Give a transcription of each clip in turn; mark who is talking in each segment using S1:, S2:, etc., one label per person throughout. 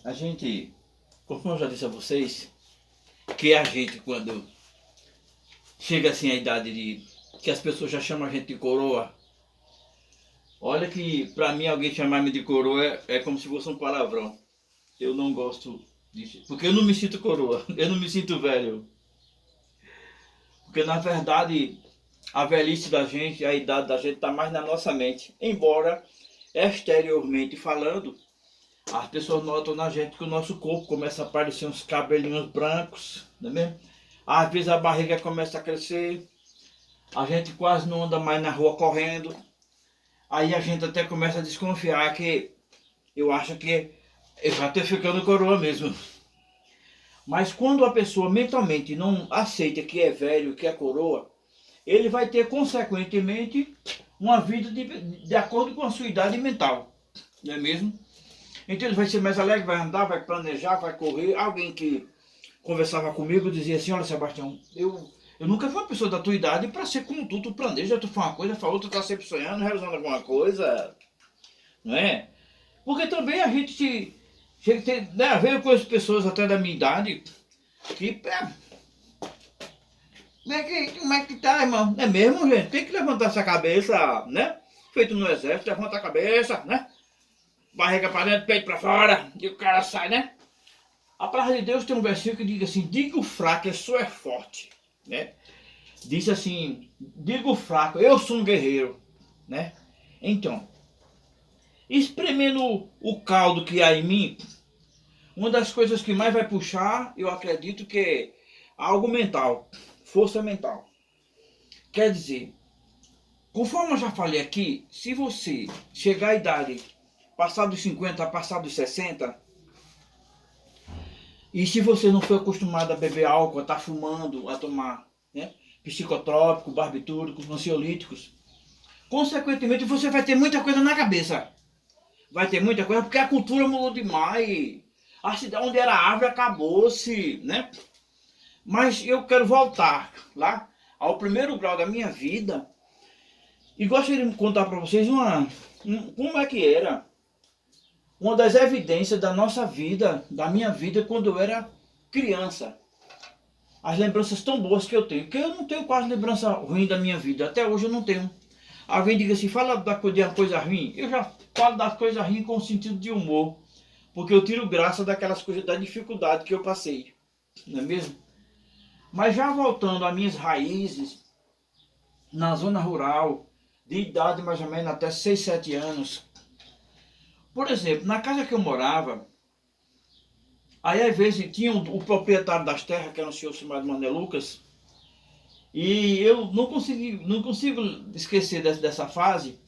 S1: A gente, como eu já disse a vocês, que a gente quando chega assim a idade de que as pessoas já chamam a gente de coroa, olha que pra mim alguém chamar-me de coroa é como se fosse um palavrão. Eu não gosto disso, porque eu não me sinto coroa, eu não me sinto velho. Porque na verdade a velhice da gente, a idade da gente está mais na nossa mente. Embora exteriormente falando, as pessoas notam na gente que o nosso corpo começa a aparecer uns cabelinhos brancos, não é mesmo? Às vezes a barriga começa a crescer, a gente quase não anda mais na rua correndo. Aí a gente até começa a desconfiar que eu acho que eu já estou ficando coroa mesmo. Mas quando a pessoa mentalmente não aceita que é velho, que é coroa, ele vai ter consequentemente uma vida de acordo com a sua idade mental, não é mesmo? Então ele vai ser mais alegre, vai andar, vai planejar, vai correr. Alguém que conversava comigo dizia assim: olha, Sebastião, eu nunca fui uma pessoa da tua idade para ser como tu planeja, tu faz uma coisa, faz outra, tá sempre sonhando, realizando alguma coisa, não é? Porque também a gente chega a ter, né, veio com as pessoas até da minha idade que como é que tá, irmão? É mesmo, gente? Tem que levantar essa cabeça, né? Feito no exército, levanta a cabeça, né? Barriga para dentro, peito para fora, e o cara sai, né? A palavra de Deus tem um versículo que diz assim: diga o fraco, eu sou forte, né? Diz assim: diga o fraco, eu sou um guerreiro, né? Então, espremendo o caldo que há em mim, uma das coisas que mais vai puxar, eu acredito que é algo mental, força mental. Quer dizer, conforme eu já falei aqui, se você chegar à idade, passar dos 50, passar dos 60, e se você não foi acostumado a beber álcool, a estar fumando, a tomar, né, psicotrópicos, barbitúricos, ansiolíticos, consequentemente você vai ter muita coisa na cabeça. Vai ter muita coisa porque a cultura mudou demais. A cidade onde era árvore acabou-se, né? Mas eu quero voltar lá ao primeiro grau da minha vida e gostaria de contar para vocês como é que era uma das evidências da nossa vida, da minha vida quando eu era criança. As lembranças tão boas que eu tenho, porque eu não tenho quase lembrança ruim da minha vida, até hoje eu não tenho. Alguém diga assim, fala de uma coisa ruim, eu já falo das coisas ruins com sentido de humor, porque eu tiro graça daquelas coisas, da dificuldade que eu passei, não é mesmo? Mas já voltando às minhas raízes, na zona rural, de idade mais ou menos até 6 7 anos, por exemplo, na casa que eu morava, aí às vezes tinha o proprietário das terras, que era um senhor chamado Mané Lucas, e eu não consigo esquecer dessa fase,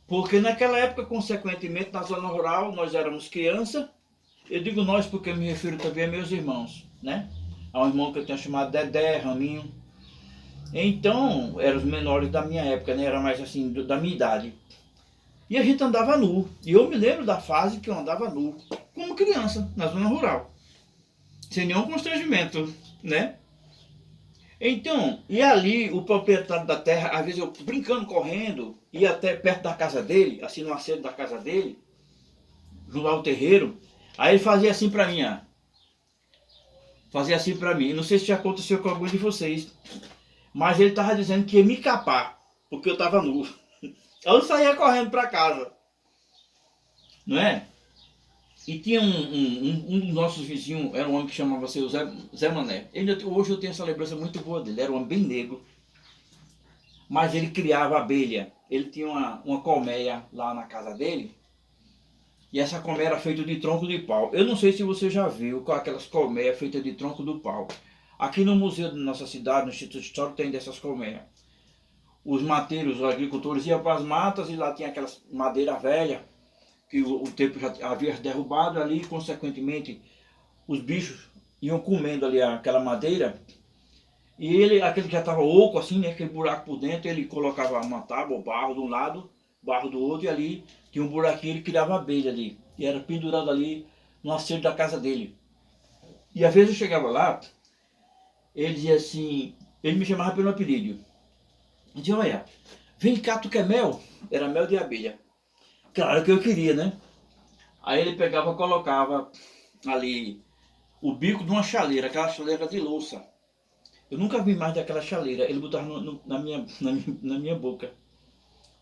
S1: porque naquela época, consequentemente, na zona rural, nós éramos criança. Eu digo nós porque eu me refiro também a meus irmãos, né? Há um irmão que eu tinha chamado Dedé, Raminho. Então, eram os menores da minha época, né? Era mais assim, da minha idade. E a gente andava nu. E eu me lembro da fase que eu andava nu, como criança, na zona rural. Sem nenhum constrangimento, né? Então, e ali o proprietário da terra, às vezes eu brincando, correndo, ia até perto da casa dele, assim no acero da casa dele, junto ao terreiro. Aí ele fazia assim pra mim, ó. Fazia assim pra mim. Não sei se já aconteceu com algum de vocês, mas ele tava dizendo que ia me capar, porque eu tava nu. Eu saía correndo pra casa, não é? E tinha um dos nossos vizinhos, era um homem que chamava-se Zé Mané. Hoje eu tenho essa lembrança muito boa dele, era um homem bem negro, mas ele criava abelha. Ele tinha uma colmeia lá na casa dele, e essa colmeia era feita de tronco de pau. Eu não sei se você já viu com aquelas colmeias feitas de tronco do pau. Aqui no museu da nossa cidade, no Instituto Histórico, tem dessas colmeias. Os mateiros, os agricultores iam para as matas e lá tinha aquelas madeira velha, que o tempo já havia derrubado ali, e consequentemente os bichos iam comendo ali aquela madeira. E ele, aquele que já estava oco assim, né, aquele buraco por dentro, ele colocava uma tábua, barro de um lado, barro do outro, e ali tinha um buraquinho, ele criava abelha ali. E era pendurado ali no acero da casa dele. E às vezes eu chegava lá, ele dizia assim, ele me chamava pelo apelido. Ele dizia, olha, vem cá, tu quer mel? Era mel de abelha. Claro que eu queria, né? Aí ele pegava e colocava ali o bico de uma chaleira, aquela chaleira de louça. Eu nunca vi mais daquela chaleira. Ele botava na minha boca.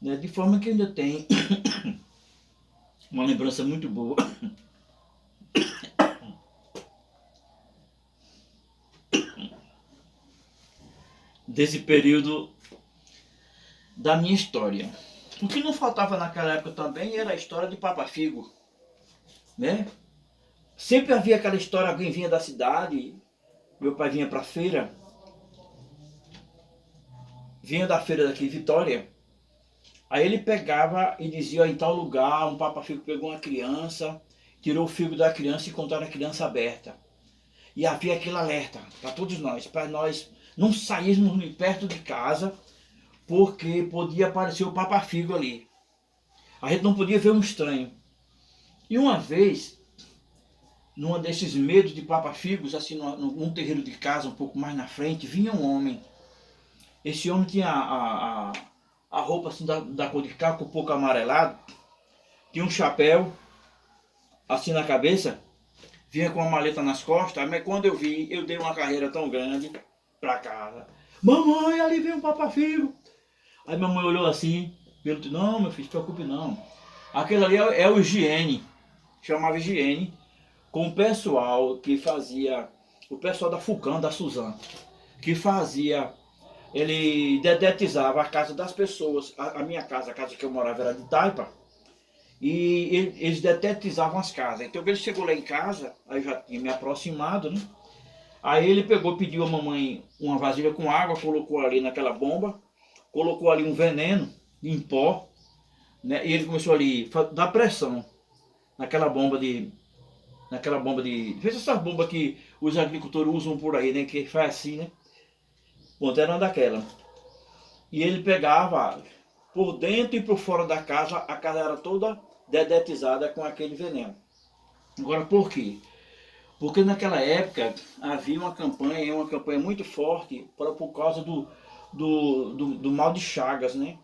S1: Né? De forma que ainda tem uma lembrança muito boa desse período da minha história. O que não faltava naquela época também era a história de Papa Figo, né? Sempre havia aquela história, alguém vinha da cidade, meu pai vinha para a feira, vinha da feira daqui, Vitória, aí ele pegava e dizia, ó, em tal lugar, um Papa Figo pegou uma criança, tirou o figo da criança e encontraram a criança aberta. E havia aquele alerta para todos nós, para nós não sairmos nem perto de casa, porque podia aparecer o Papa Figo ali. A gente não podia ver um estranho. E uma vez, num desses medos de Papa Figos, assim, num terreiro de casa, um pouco mais na frente, vinha um homem. Esse homem tinha a roupa assim da cor de caco, um pouco amarelado, tinha um chapéu assim na cabeça, vinha com uma maleta nas costas, mas quando eu vi, eu dei uma carreira tão grande pra casa. Mamãe, ali vem um Papa Figo. Aí minha mãe olhou assim, perguntou, não, meu filho, não se preocupe não. Aquele ali é o Higiene, chamava Higiene, com o pessoal que fazia, o pessoal da Fulcão, da Suzano, que fazia, ele dedetizava a casa das pessoas, a minha casa, a casa que eu morava era de taipa, e eles detetizavam as casas. Então ele chegou lá em casa, aí já tinha me aproximado, né? Aí ele pegou, pediu a mamãe uma vasilha com água, colocou ali naquela bomba, colocou ali um veneno em pó, né? E ele começou ali a dar pressão naquela bomba de... Veja essas bombas que os agricultores usam por aí, né? Que faz assim, né? Bom, era uma daquela. E ele pegava por dentro e por fora da casa, a casa era toda dedetizada com aquele veneno. Agora, por quê? Porque naquela época havia uma campanha muito forte por causa do mal de Chagas, né?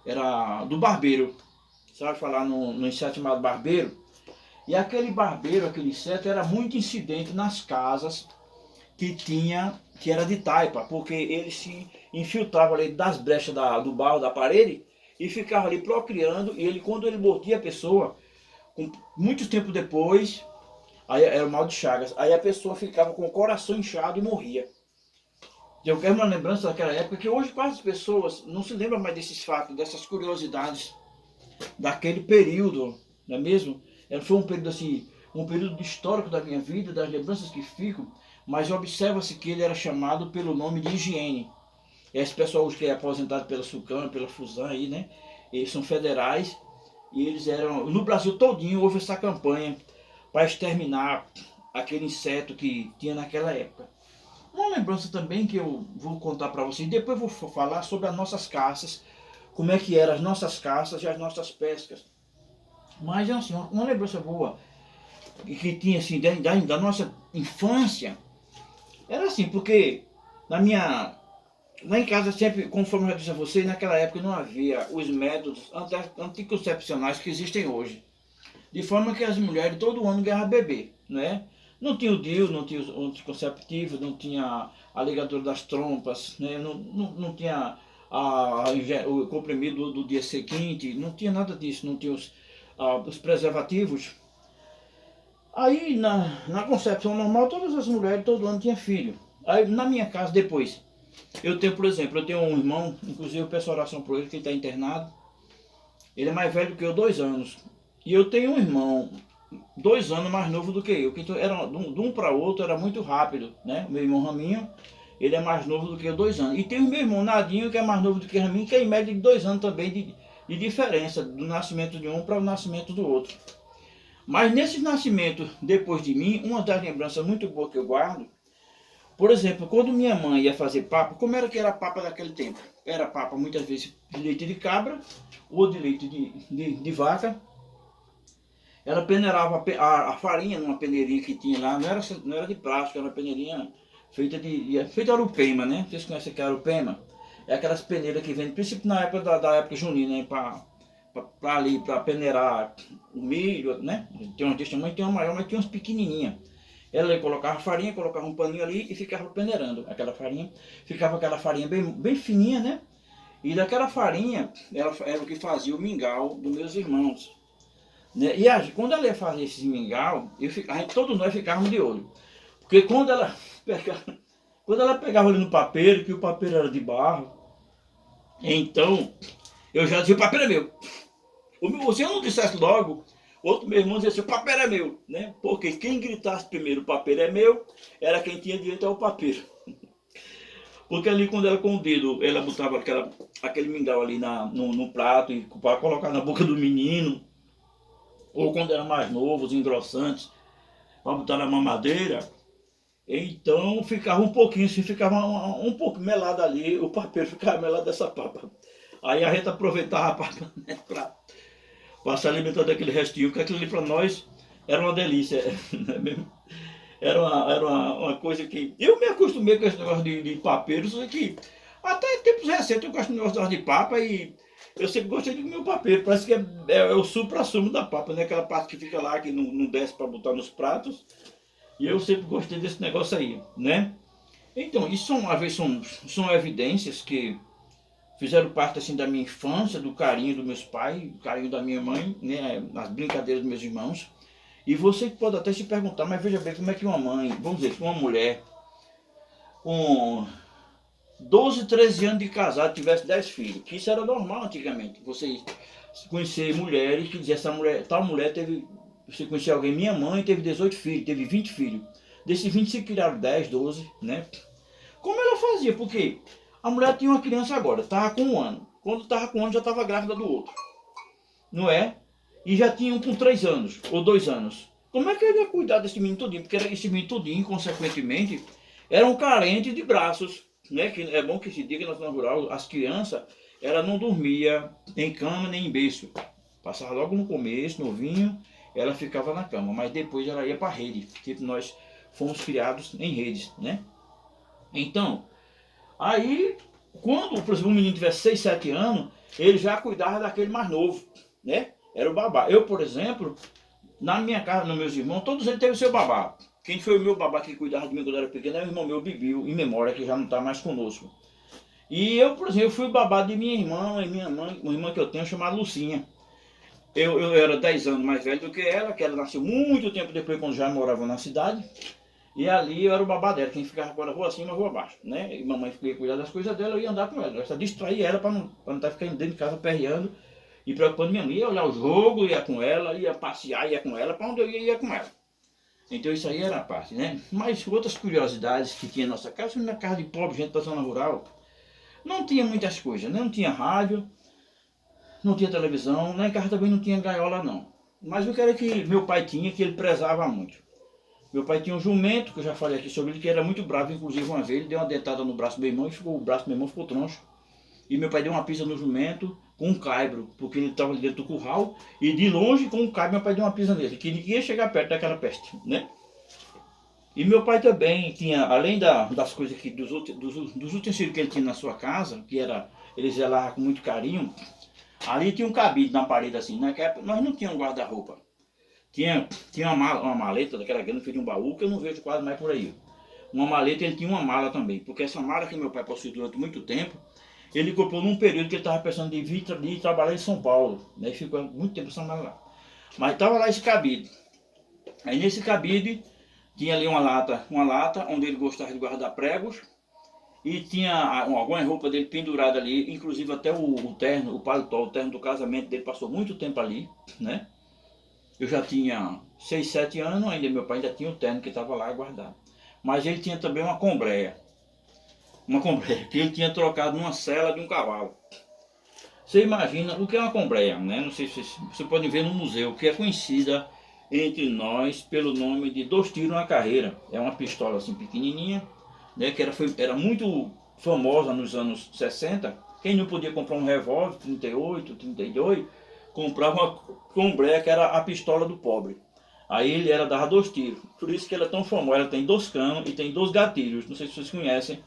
S1: Era do barbeiro. Sabe falar no inseto chamado barbeiro? E aquele barbeiro, aquele inseto, era muito incidente nas casas que era de taipa, porque ele se infiltrava ali das brechas do barro da parede e ficava ali procriando, e ele, quando ele mordia a pessoa, muito tempo depois, aí era o mal de Chagas, aí a pessoa ficava com o coração inchado e morria. Eu quero uma lembrança daquela época, que hoje quase as pessoas não se lembram mais desses fatos, dessas curiosidades daquele período, não é mesmo? Foi um período assim, um período histórico da minha vida, das lembranças que ficam, mas observa-se que ele era chamado pelo nome de Higiene. Esse pessoal hoje que é aposentado pela Sulcam, pela Fusan aí, né? Eles são federais e eles eram, no Brasil todinho houve essa campanha para exterminar aquele inseto que tinha naquela época. Uma lembrança também que eu vou contar para vocês, depois eu vou falar sobre as nossas caças, como é que eram as nossas caças e as nossas pescas. Mas assim, uma lembrança boa que tinha assim da nossa infância era assim, porque lá em casa sempre, conforme eu já disse a vocês, naquela época não havia os métodos anticoncepcionais que existem hoje. De forma que as mulheres todo ano ganhavam bebê, né? Não tinha o DIU, não tinha o anticonceptivo, não tinha a ligadura das trompas, né? Não tinha o comprimido do dia seguinte, não tinha nada disso, não tinha os preservativos. Aí na concepção normal, todas as mulheres todo ano tinham filho. Aí na minha casa depois, eu tenho, por exemplo, eu tenho um irmão, inclusive eu peço oração por ele, que ele está internado. Ele é mais velho que eu, 2 anos. E eu tenho um irmão, 2 anos mais novo do que eu, que era, de um para outro era muito rápido, né? Meu irmão Raminho, ele é mais novo do que eu, 2 anos. E tem o meu irmão Nadinho, que é mais novo do que Raminho, que é em média de 2 anos também de diferença, do nascimento de um para o nascimento do outro. Mas nesses nascimentos depois de mim, uma das lembranças muito boas que eu guardo, por exemplo, quando minha mãe ia fazer papa, como era que era papa daquele tempo? Era papa muitas vezes de leite de cabra ou de leite de vaca. Ela peneirava a farinha numa peneirinha que tinha lá, não era de plástico, era uma peneirinha feita arupema, né? Vocês conhecem que é arupema? É aquelas peneiras que vendem, principalmente na época da época junina, né? para ali, para peneirar o milho, né? Tem uma desse tamanho, tem uma maior, mas tem umas pequenininhas. Ela colocava farinha, colocava um paninho ali e ficava peneirando aquela farinha. Ficava aquela farinha bem fininha, né? E daquela farinha, ela era o que fazia o mingau dos meus irmãos. Né? E quando ela ia fazer esse mingau, todos nós ficávamos de olho. Porque quando ela pegava ali no papeiro, que o papeiro era de barro, então eu já dizia, o papeiro é meu. Se eu não dissesse logo, outro meu irmão dizia assim, o papeiro é meu. Né? Porque quem gritasse primeiro, o papeiro é meu, era quem tinha direito ao papeiro. Porque ali quando ela com o dedo, ela botava aquele mingau ali no prato e para colocar na boca do menino, ou quando era mais novo, os engrossantes, para botar na mamadeira, então ficava um pouquinho, se ficava um pouco melado ali, o papeiro ficava melado dessa papa. Aí a gente aproveitava a papa, né, para se alimentar daquele restinho, porque aquilo ali para nós era uma delícia. Era uma coisa que... Eu me acostumei com esse negócio de papeiro, só que até tempos recentes eu gosto de negócio de papa e eu sempre gostei de comer o papeiro. Parece que é o supra-sumo da papa, né? Aquela parte que fica lá, que não desce para botar nos pratos. E eu sempre gostei desse negócio aí, né? Então, isso às vezes são evidências que fizeram parte assim da minha infância, do carinho dos meus pais, do carinho da minha mãe, né? As brincadeiras dos meus irmãos. E você pode até se perguntar, mas veja bem, como é que uma mãe, vamos dizer, uma mulher com 12, 13 anos de casado tivesse 10 filhos, que isso era normal antigamente, você conhecer mulheres que diziam, tal mulher teve, você conhecia alguém, minha mãe teve 18 filhos, teve 20 filhos, desses 20 se criaram 10, 12, né? Como ela fazia? Porque a mulher tinha uma criança agora, estava com 1 ano, quando estava com 1 ano já estava grávida do outro, não é? E já tinha um com 3 anos, ou 2 anos. Como é que ele ia cuidar desse menino tudinho? Porque esse menino tudinho, consequentemente, eram carentes de braços. Né? Que é bom que se diga na zona rural, as crianças, ela não dormia em cama nem em berço. Passava logo no começo, novinho, ela ficava na cama. Mas depois ela ia para a rede. Tipo, nós fomos criados em redes, né? Então, aí, quando, por exemplo, um menino tivesse 6, 7 anos, ele já cuidava daquele mais novo, né? Era o babá. Eu, por exemplo, na minha casa, nos meus irmãos, todos eles teve o seu babá. Quem foi o meu babá que cuidava de mim quando eu era pequeno era o irmão meu, Bibiu, em memória, que já não está mais conosco. E eu, por exemplo, fui babá de minha irmã e minha mãe, uma irmã que eu tenho chamada Lucinha. Eu era 10 anos mais velho do que ela nasceu muito tempo depois, quando já morava na cidade. E ali eu era o babá dela, quem ficava agora rua acima, rua abaixo, né? E mamãe ia cuidar das coisas dela, eu ia andar com ela. Eu só distrair ela para não estar ficando dentro de casa perreando e preocupando minha mãe. Ia olhar o jogo, ia com ela, ia passear, ia com ela, para onde eu ia com ela. Então isso aí era a parte, né? Mas outras curiosidades que tinha na nossa casa, na casa de pobre, gente da zona rural, não tinha muitas coisas, né? Não tinha rádio, não tinha televisão, lá em casa também não tinha gaiola não. Mas o que era que meu pai tinha, que ele prezava muito. Meu pai tinha um jumento, que eu já falei aqui sobre ele, que era muito bravo, inclusive uma vez ele deu uma dentada no braço do meu irmão e o braço do meu irmão ficou troncho. E meu pai deu uma pisa no jumento com um caibro, porque ele estava dentro do curral, e de longe com um caibro meu pai deu uma pisa nele, que ninguém ia chegar perto daquela peste, né? E meu pai também tinha, além das coisas que dos utensílios que ele tinha na sua casa, que era, ele zelava com muito carinho, ali tinha um cabide na parede assim, naquela época nós não tínhamos guarda-roupa. Tinha uma maleta daquela grande, feita de um baú, que eu não vejo quase mais por aí. Uma maleta, ele tinha uma mala também, porque essa mala que meu pai possuiu durante muito tempo, ele comprou num período que ele estava pensando de vir trabalhar em São Paulo, né? E ficou muito tempo essa mala lá. Mas estava lá esse cabide. Aí nesse cabide tinha ali uma lata onde ele gostava de guardar pregos, e tinha alguma roupa dele pendurada ali, inclusive até o terno, o paletó, o terno do casamento dele passou muito tempo ali, né? Eu já tinha 6, 7 anos, ainda meu pai ainda tinha o terno que estava lá guardado. Mas ele tinha também uma combreia que ele tinha trocado numa sela de um cavalo. Você imagina o que é uma combreia, né? Não sei se você pode ver no museu, que é conhecida entre nós pelo nome de 2 tiros na carreira. É uma pistola assim pequenininha, né? Que era muito famosa nos anos 60. Quem não podia comprar um revólver 38, 32, comprava uma combreia, que era a pistola do pobre. Aí ele dava 2 tiros. Por isso que ela é tão famosa. Ela tem 2 canos e tem 2 gatilhos. Não sei se vocês conhecem,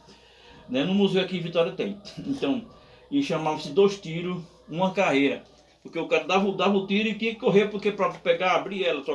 S1: né? No museu aqui em Vitória tem. Então, e chamava-se 2 tiros, uma carreira. Porque o cara dava o tiro e tinha que correr porque para pegar, abrir ela. Só